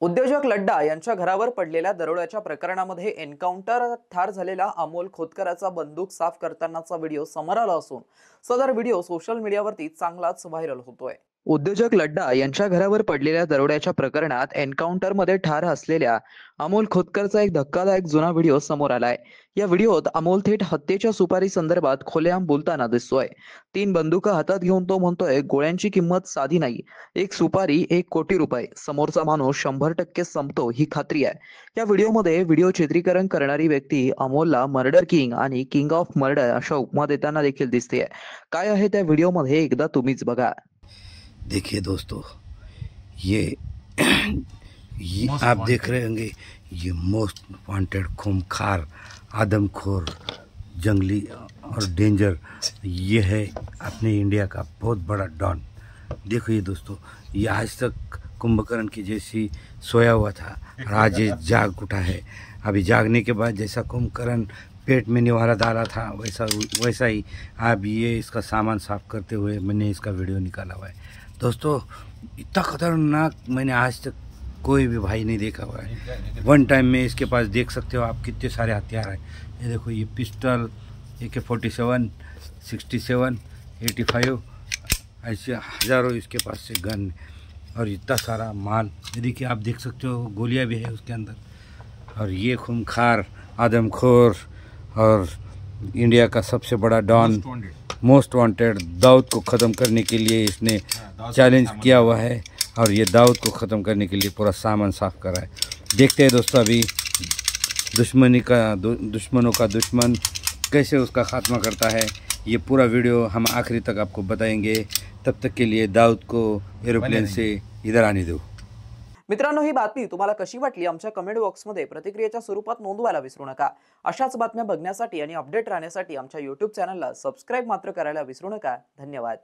उद्योजक लड्डा यांच्या घरावर पडलेल्या दरोड्याच्या प्रकरणामध्ये एन्काउंटर ठार झालेला अमोल खोतकराचा बंदूक साफ करतानाचा व्हिडिओ समोर आला असून सदर व्हिडिओ सोशल मीडियावरती चांगलाच व्हायरल होतोय। उद्योजक लड्डा यांच्या घरावर पडलेल्या दरोड्याच्या प्रकरणात एन्काउंटरमध्ये ठार असलेल्या अमोल खोतकरचा एक धक्कादायक जुना व्हिडिओ समोर आलाय। या व्हिडिओत अमोल थेट हत्येच्या सुपारी संदर्भात खुलेआम बोलताना दिसतोय। 3 बंदुका हातात घेऊन तो म्हणतोय, गोळ्यांची किंमत साधी नाही, एक सुपारी 1 कोटी रुपये, समोरचा माणूस 100% संपतो ही खात्री आहे। या व्हिडिओमध्ये व्हिडिओ चित्रीकरण करणारी व्यक्ती अमोलला मर्डर किंग आणि किंग ऑफ मर्डर अशा उपमा देताना देखील दिसते। काय आहे त्या व्हिडिओमध्ये एकदा तुम्हीच बघा। देखिए दोस्तों, ये आप देख रहे होंगे, ये मोस्ट वांटेड खूंखार आदमखोर जंगली और डेंजर ये है अपने इंडिया का बहुत बड़ा डॉन। देखो ये दोस्तों, ये आज तक कुंभकर्ण की जैसी सोया हुआ था और आज ये जाग उठा है। अभी जागने के बाद जैसा कुंभकर्ण पेट में निवाला डाला था वैसा ही अब ये इसका सामान साफ करते हुए मैंने इसका वीडियो निकाला हुआ है। दोस्तों, इतना खतरनाक मैंने आज तक कोई भी भाई नहीं देखा हुआ है। वन टाइम में इसके पास देख सकते हो आप कितने सारे हथियार हैं। ये देखो, ये पिस्टल, AK-47, 67, 85, ऐसे हज़ारों इसके पास से गन और इतना सारा माल। ये देखिए, आप देख सकते हो गोलियां भी है उसके अंदर। और ये खूंखार आदमखोर और इंडिया का सबसे बड़ा डॉन, मोस्ट वांटेड दाऊद को ख़त्म करने के लिए इसने चैलेंज किया हुआ है और ये दाऊद को ख़त्म करने के लिए पूरा सामान साफ कर रहा है। देखते हैं दोस्तों, अभी दुश्मनों का दुश्मन कैसे उसका खात्मा करता है। ये पूरा वीडियो हम आखिरी तक आपको बताएंगे। तब तक के लिए दाऊद को एरोप्लेन से इधर आने दो। मित्रांनो, ही बातमी तुम्हाला कशी वाटली आमच्या कमेंट बॉक्समध्ये प्रतिक्रियेच्या स्वरूपात नोंदवायला विसरू नका। अशाच बातम्या बघण्यासाठी आणि अपडेट राहण्यासाठी आमच्या YouTube चॅनलला सबस्क्राइब मात्र करायला विसरू नका। धन्यवाद।